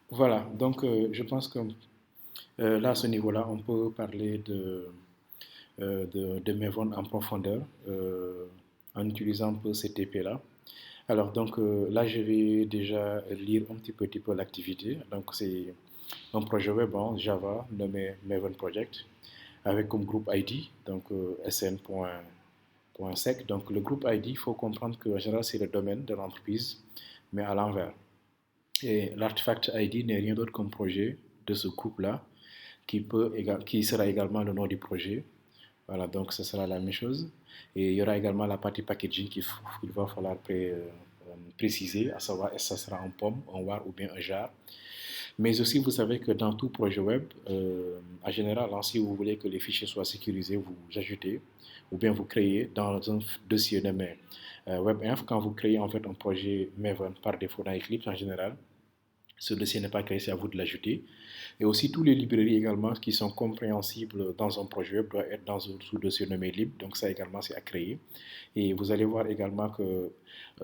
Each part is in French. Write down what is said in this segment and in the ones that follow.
Voilà, donc je pense que là, à ce niveau-là, on peut parler de Maven en profondeur en utilisant un peu ces TP-là. Alors, donc là, je vais déjà lire un petit peu l'activité. Donc, c'est un projet web en Java nommé Maven Project avec comme groupe ID, donc sn.sec. Donc, le groupe ID, il faut comprendre qu'en général, c'est le domaine de l'entreprise, mais à l'envers. Et l'artefact ID n'est rien d'autre qu'un projet de ce groupe-là qui sera également le nom du projet. Voilà, donc ce sera la même chose. Et il y aura également la partie packaging qu'il va falloir préciser, à savoir est-ce que ça sera en pomme, en war ou bien un jar. Mais aussi, vous savez que dans tout projet web, en général, hein, si vous voulez que les fichiers soient sécurisés, vous ajoutez ou bien vous créez dans un dossier nommé WebInf, quand vous créez en fait un projet Maven par défaut dans Eclipse en général, ce dossier n'est pas créé, c'est à vous de l'ajouter. Et aussi, toutes les librairies également qui sont compréhensibles dans un projet web doivent être dans un sous-dossier nommé lib. Donc ça également, c'est à créer. Et vous allez voir également que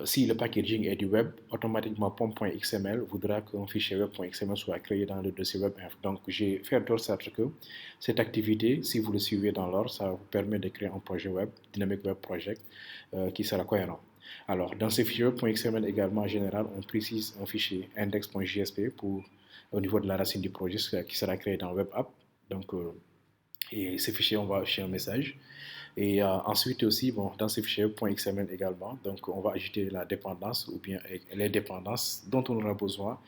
si le packaging est du web, automatiquement pom.xml voudra qu'un fichier web.xml soit créé dans le dossier web. Donc j'ai fait de sorte que cette activité, si vous le suivez dans l'ordre, ça vous permet de créer un projet web, Dynamic Web Project, qui sera cohérent. Alors, dans ces fichiers .xml également, en général, on précise un fichier index.jsp pour, au niveau de la racine du projet qui sera créé dans Web App. Donc, et ces fichiers, on va afficher un message. Et ensuite aussi, bon, dans ces fichiers .xml également, donc on va ajouter la dépendance ou bien les dépendances dont on aura besoin,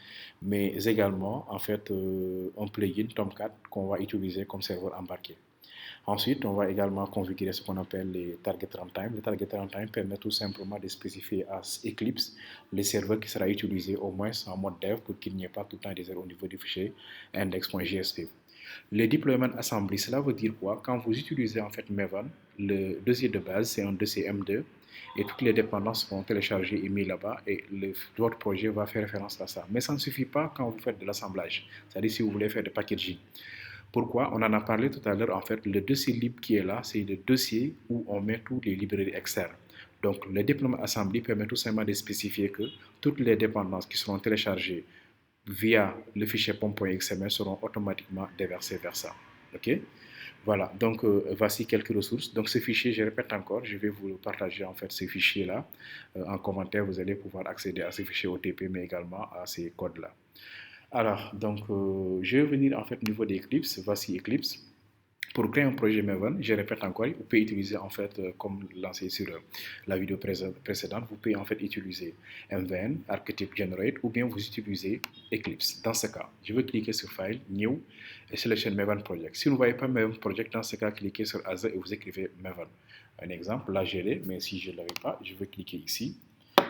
mais également, en fait, un plugin Tomcat qu'on va utiliser comme serveur embarqué. Ensuite, on va également configurer ce qu'on appelle les target runtime. Les target runtime permettent tout simplement de spécifier à Eclipse le serveur qui sera utilisé au moins en mode dev pour qu'il n'y ait pas tout le temps des erreurs au niveau du fichier index.jsp. Le deployment assembly, cela veut dire quoi? Quand vous utilisez en fait Maven, le dossier de base, c'est un dossier M2 et toutes les dépendances seront téléchargées et mises là-bas et votre projet va faire référence à ça. Mais ça ne suffit pas quand vous faites de l'assemblage, c'est-à-dire si vous voulez faire de packaging. Pourquoi? On en a parlé tout à l'heure. En fait, le dossier lib qui est là, c'est le dossier où on met toutes les librairies externes. Donc, le deployment assembly permet tout simplement de spécifier que toutes les dépendances qui seront téléchargées via le fichier pom.xml seront automatiquement déversées vers ça. OK? Voilà, donc voici quelques ressources. Donc ce fichier, je répète encore, je vais vous partager en fait ces fichiers-là. En commentaire, vous allez pouvoir accéder à ces fichiers OTP, mais également à ces codes-là. Alors, donc, je vais venir en fait au niveau d'Eclipse. Voici Eclipse. Pour créer un projet Maven, je répète encore, vous pouvez utiliser en fait, comme lancé sur la vidéo précédente, vous pouvez en fait utiliser MVN, Archetype Generate, ou bien vous utilisez Eclipse. Dans ce cas, je vais cliquer sur File, New, et sélectionner Maven Project. Si vous ne voyez pas Maven Project, dans ce cas, cliquez sur Other et vous écrivez Maven. Un exemple, là j'ai l'ai, mais si je ne l'avais pas, je vais cliquer ici,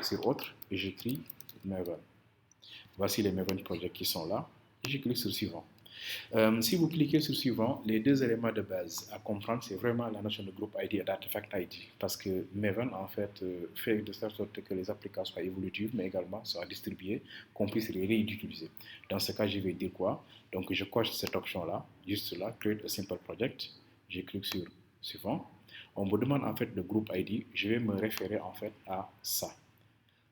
sur Autre, et j'écris Maven. Voici les Maven Projects qui sont là. Et je clique sur Suivant. Si vous cliquez sur Suivant, les deux éléments de base à comprendre, c'est vraiment la notion de groupe ID et d'artefact ID. Parce que Maven, en fait, fait de telle sorte que les applications soient évolutives, mais également soient distribuées, qu'on puisse les réutiliser. Dans ce cas, je vais dire quoi? Donc, je coche cette option-là, juste là, Create a Simple Project. Je clique sur Suivant. On me demande en fait le groupe ID. Je vais me référer en fait à ça.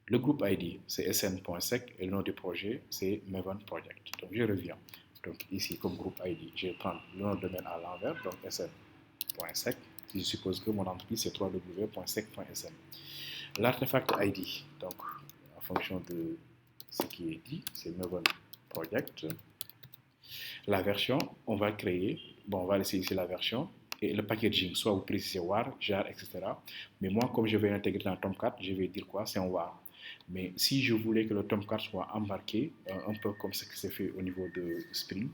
Le groupe ID, c'est sn.sec et le nom du projet, c'est Maven Project. Donc, je reviens. Donc, ici, comme groupe ID, je vais prendre le nom de domaine à l'envers, donc sn.sec. Je suppose que mon entreprise, c'est www.sec.sn. L'artefact ID, donc, en fonction de ce qui est dit, c'est Maven Project. La version, on va créer, bon, on va laisser ici la version, et le packaging, soit vous précisez WAR, JAR, etc. Mais moi, comme je vais l'intégrer dans Tomcat, je vais dire quoi? C'est un WAR. Mais si je voulais que le Tomcat soit embarqué, un peu comme ce qui s'est fait au niveau de Spring,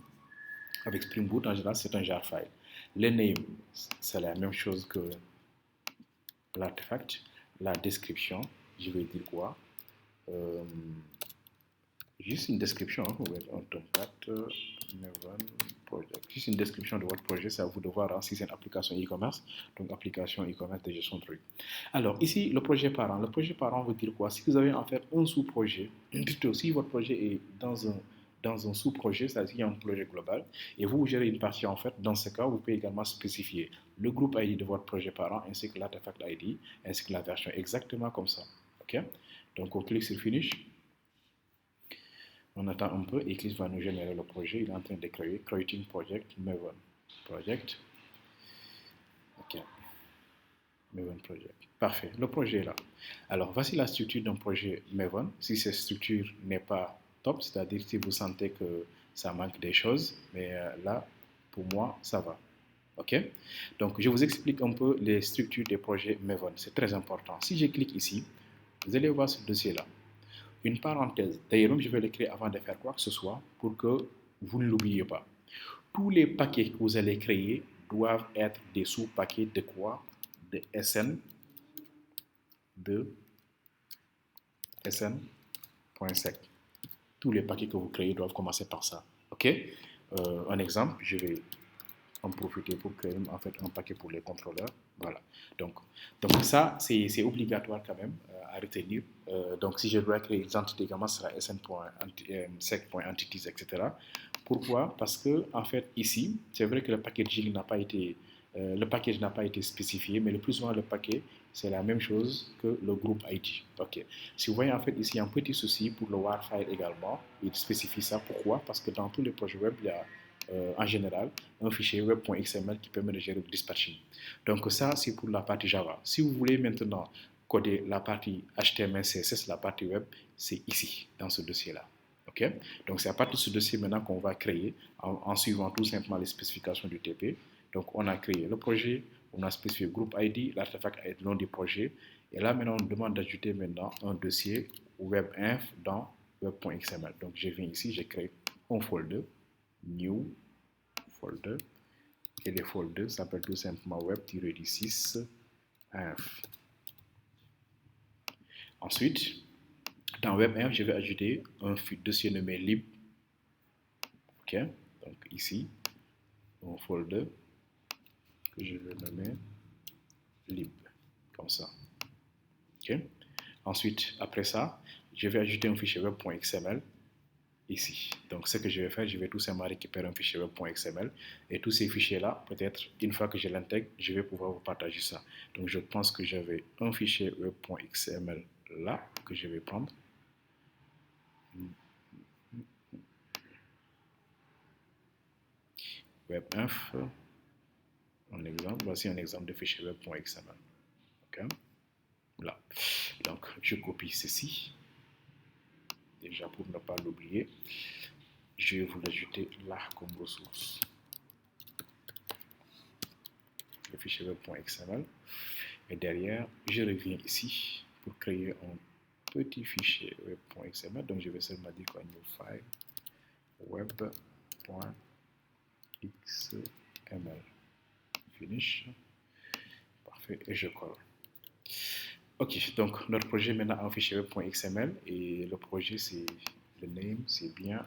avec Spring Boot, en général, c'est un jar file. Le name, c'est la même chose que l'artefact. La description, je vais dire quoi? Euh, Juste une description, hein, vous un Tomcat Maven Project. Juste une description de votre projet, c'est à vous de voir hein, si c'est une application e-commerce, donc application e-commerce de gestion de trucs. Alors ici, le projet parent. Le projet parent veut dire quoi? Si vous avez en fait un sous-projet, plutôt si votre projet est dans un sous-projet, c'est-à-dire qu'il y a un projet global, et vous gérez une partie en fait, dans ce cas, vous pouvez également spécifier le groupe ID de votre projet parent, ainsi que l'artefact ID, ainsi que la version, exactement comme ça. Ok? Donc on clique sur Finish. On attend un peu, Eclipse va nous générer le projet. Il est en train de créer Creating Project Maven. Project. Ok. Maven Project. Parfait. Le projet est là. Alors, voici la structure d'un projet Maven. Si cette structure n'est pas top, c'est-à-dire si vous sentez que ça manque des choses, mais là, pour moi, ça va. OK? Donc, je vous explique un peu les structures des projets Maven. C'est très important. Si je clique ici, vous allez voir ce dossier-là. Une parenthèse. D'ailleurs, même je vais l'écrire avant de faire quoi que ce soit pour que vous ne l'oubliez pas. Tous les paquets que vous allez créer doivent être des sous-paquets de quoi? De SN, de sn.sec. Tous les paquets que vous créez doivent commencer par ça. OK? Un exemple, je vais en profiter pour créer en fait un paquet pour les contrôleurs. Voilà. Donc ça, c'est obligatoire quand même à retenir. Donc si je dois créer les entités, comment sera sn.sec.entities, etc. Pourquoi? Parce que en fait ici, c'est vrai que le packaging n'a pas été le package n'a pas été spécifié, mais le plus souvent le paquet c'est la même chose que le groupe ID. Ok. Si vous voyez en fait ici un petit souci pour le WAR file également, il spécifie ça. Pourquoi? Parce que dans tous les projets web, il y a en général un fichier web.xml qui permet de gérer le dispatching. Donc ça, c'est pour la partie Java. Si vous voulez maintenant coder la partie HTML, CSS, la partie web, c'est ici, dans ce dossier-là. Okay? Donc c'est à partir de ce dossier maintenant qu'on va créer en suivant tout simplement les spécifications du TP. Donc on a créé le projet, on a spécifié groupe ID, l'artefact ID, le nom du projet. Et là maintenant on demande d'ajouter maintenant un dossier webinf dans web.xml. Donc je viens ici, je crée un folder, new folder, et le folder s'appelle tout simplement web-6 inf. Ensuite, dans webinf, je vais ajouter un dossier nommé lib. Ok, donc ici, un folder que je vais nommer lib, comme ça. Ok. Ensuite, après ça, je vais ajouter un fichier web.xml ici. Donc, ce que je vais faire, je vais tout simplement récupérer un fichier web.xml et tous ces fichiers-là, peut-être une fois que je l'intègre, je vais pouvoir vous partager ça. Donc, je pense que j'avais un fichier web.xml là que je vais prendre. Webinf, un exemple. Voici un exemple de fichier web.xml. Ok. Là. Donc, je copie ceci. Déjà, pour ne pas l'oublier, je vais vous l'ajouter là comme ressource. Le fichier web.xml. Et derrière, je reviens ici pour créer un petit fichier web.xml. Donc, je vais seulement dire quoi, new file web.xml. Finish. Parfait. Et je colle. Ok, donc notre projet est maintenant un fichier web.xml et le projet c'est le name, c'est bien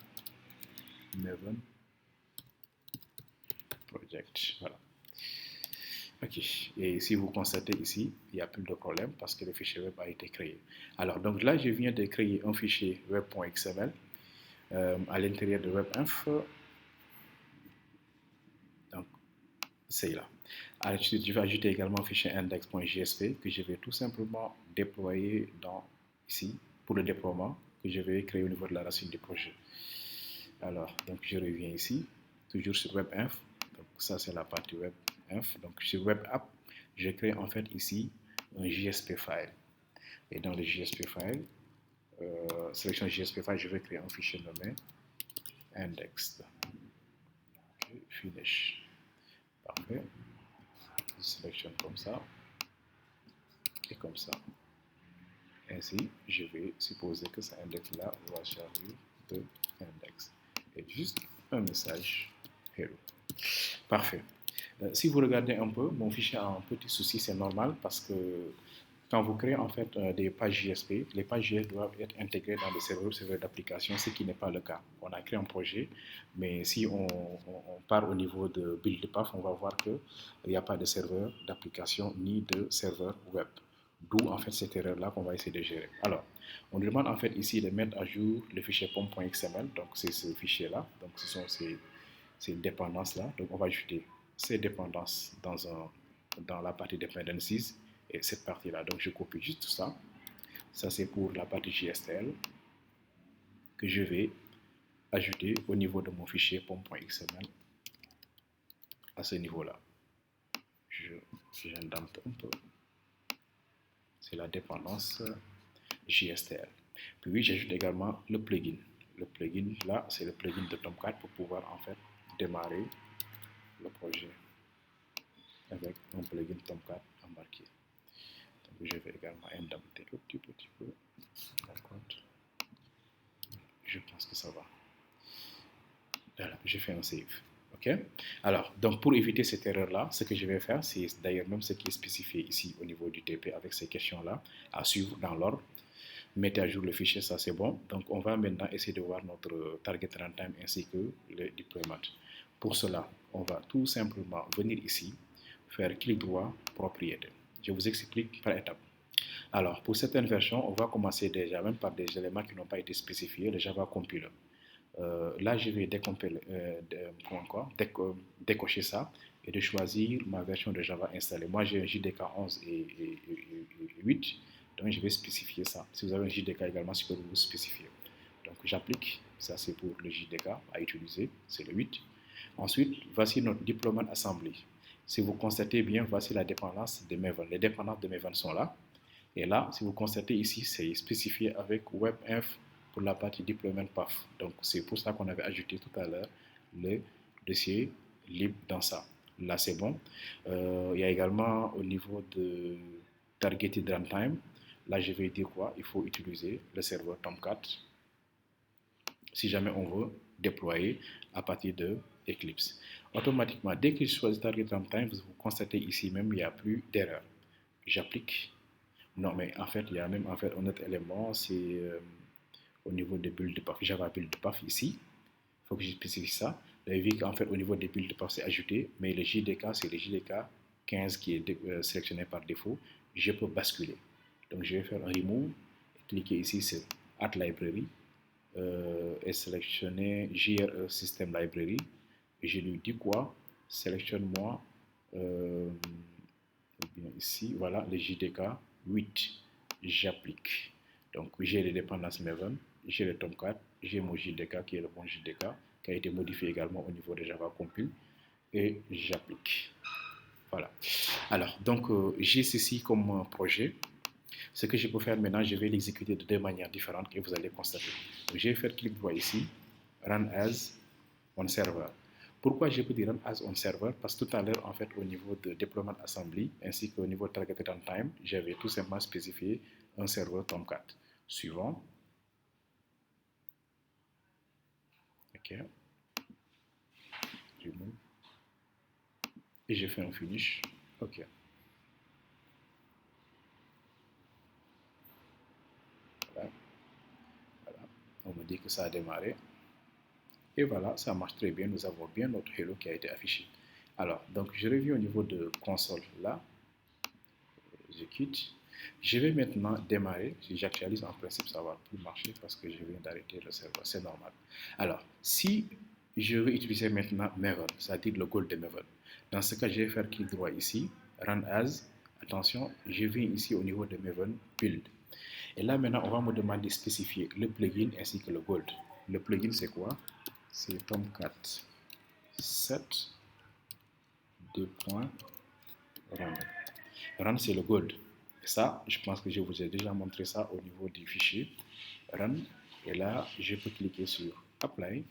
Maven Project. Voilà. Ok, et si vous constatez ici, il n'y a plus de problème parce que le fichier web a été créé. Alors, donc là, je viens de créer un fichier web.xml à l'intérieur de webinf. Donc, c'est là. Ensuite, je vais ajouter également un fichier index.jsp que je vais tout simplement déployer dans ici pour le déploiement que je vais créer au niveau de la racine du projet. Alors, donc je reviens ici, toujours sur webinf. Donc ça c'est la partie webinf. Donc sur web app, je crée en fait ici un JSP file. Et dans le JSP file, sélection JSP file, je vais créer un fichier nommé index. Okay, finish. Parfait. Je sélectionne comme ça et comme ça. Ainsi, je vais supposer que cet index-là va servir de index. Et juste un message hello. Parfait. Si vous regardez un peu, mon fichier a un petit souci, c'est normal parce que quand vous créez en fait des pages JSP, les pages JS doivent être intégrées dans des serveurs d'application, ce qui n'est pas le cas. On a créé un projet, mais si on part au niveau de build path, on va voir qu'il n'y a pas de serveur d'application ni de serveur web. D'où en fait cette erreur-là qu'on va essayer de gérer. Alors, on demande en fait ici de mettre à jour le fichier pom.xml, donc c'est ce fichier-là, donc ce sont ces dépendances-là. Donc on va ajouter ces dépendances dans la partie dependencies et cette partie-là. Donc je copie juste ça. Ça c'est pour la partie JSTL que je vais ajouter au niveau de mon fichier pom.xml à ce niveau-là. J'indente un peu. C'est la dépendance JSTL. Puis oui, j'ajoute également le plugin. Le plugin, là, c'est le plugin de Tomcat pour pouvoir en fait démarrer le projet avec un plugin Tomcat embarqué. Donc, je vais également indenter un petit peu. D'accord. Je pense que ça va. Voilà, je fais un save. OK? Alors, donc pour éviter cette erreur-là, ce que je vais faire, c'est d'ailleurs même ce qui est spécifié ici au niveau du TP avec ces questions-là à suivre dans l'ordre. Mettez à jour le fichier, ça c'est bon. Donc on va maintenant essayer de voir notre target runtime ainsi que le deployment. Pour cela, on va tout simplement venir ici, faire clic droit, propriété. Je vous explique par étapes. Alors, pour certaines versions, on va commencer déjà même par des éléments qui n'ont pas été spécifiés, le Java Compiler. Là, je vais décocher ça et de choisir ma version de Java installée. Moi, j'ai un JDK 11 et 8, donc je vais spécifier ça. Si vous avez un JDK également, c'est que vous spécifiez. Donc, j'applique, ça c'est pour le JDK à utiliser, c'est le 8. Ensuite, voici notre deployment assembly. Si vous constatez bien, voici la dépendance de Maven. Les dépendances de Maven sont là. Et là, si vous constatez ici, c'est spécifié avec webinf pour la partie deployment path. Donc, c'est pour ça qu'on avait ajouté tout à l'heure le dossier lib dans ça. Là, c'est bon. Il y a également au niveau de targeted runtime. Là, je vais dire quoi? Il faut utiliser le serveur Tomcat si jamais on veut déployer à partir de Eclipse. Automatiquement, dès que je choisis target runtime, vous constatez ici même, il n'y a plus d'erreur. J'applique. Non, mais en fait, il y a même en fait un autre élément, c'est au niveau des build path. Java build path ici. Il faut que je spécifie ça. Vous avez vu qu'en fait, au niveau des build path, c'est ajouté, mais le JDK, c'est le JDK 15 qui est sélectionné par défaut. Je peux basculer. Donc, je vais faire un remove, cliquer ici sur Add Library et sélectionner JRE System Library. Et je lui dis quoi? Sélectionne-moi bien ici, voilà, le JDK 8. J'applique. Donc, j'ai les dépendances Maven, j'ai le Tomcat, j'ai mon JDK qui est le bon JDK, qui a été modifié également au niveau de Java Compile, et j'applique. Voilà. Alors, donc, j'ai ceci comme projet. Ce que je peux faire maintenant, je vais l'exécuter de deux manières différentes que vous allez constater. Donc, je vais faire clic droit ici, Run as on server. Pourquoi je peux dire Run as on server? Parce que tout à l'heure, en fait, au niveau de deployment assembly, ainsi qu'au niveau de targeted runtime, j'avais tout simplement spécifié un serveur Tomcat. Suivant. OK. Et j'ai fait un finish. OK. Voilà. Voilà. On me dit que ça a démarré. Et voilà, ça marche très bien. Nous avons bien notre hello qui a été affiché. Alors, donc je reviens au niveau de console là. Je quitte. Je vais maintenant démarrer. Si j'actualise, en principe, ça ne va plus marcher parce que je viens d'arrêter le serveur. C'est normal. Alors, si je veux utiliser maintenant Maven, c'est-à-dire le goal de Maven, dans ce cas, je vais faire clic droit ici, Run as. Attention, je viens ici au niveau de Maven Build. Et là, maintenant, on va me demander de spécifier le plugin ainsi que le gold. Le plugin, c'est quoi? C'est Tomcat 7 2.run. Run, c'est le gold. Et ça, je pense que je vous ai déjà montré ça au niveau du fichier Run. Et là, je peux cliquer sur Apply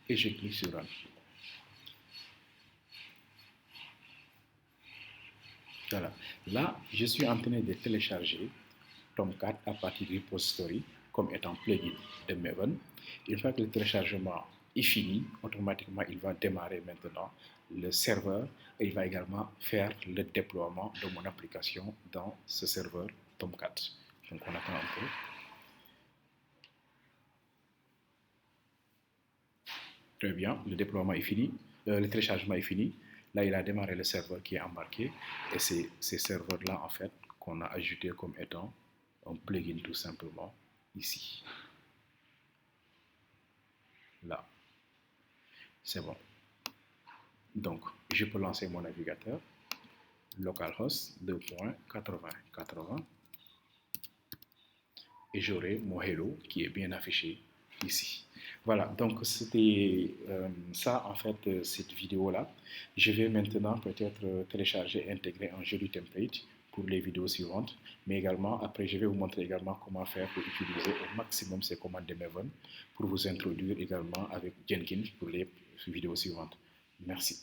et je clique sur Run. Voilà. Là, je suis en train de télécharger Tomcat à partir du repository comme étant plugin de Maven. Une fois que le téléchargement est fini, automatiquement, il va démarrer maintenant le serveur et il va également faire le déploiement de mon application dans ce serveur Tomcat. Donc, on attend un peu. Très bien, le déploiement est fini, le téléchargement est fini. Là, il a démarré le serveur qui est embarqué et c'est ces serveurs-là, en fait, qu'on a ajouté comme étant un plugin tout simplement ici. Là, c'est bon. Donc, je peux lancer mon navigateur, localhost 2.80.80 et j'aurai mon hello qui est bien affiché ici. Voilà, donc c'était ça en fait, cette vidéo-là. Je vais maintenant peut-être télécharger et intégrer un joli template pour les vidéos suivantes, mais également après je vais vous montrer également comment faire pour utiliser au maximum ces commandes de Maven pour vous introduire également avec Jenkins pour les vidéos suivantes. Merci.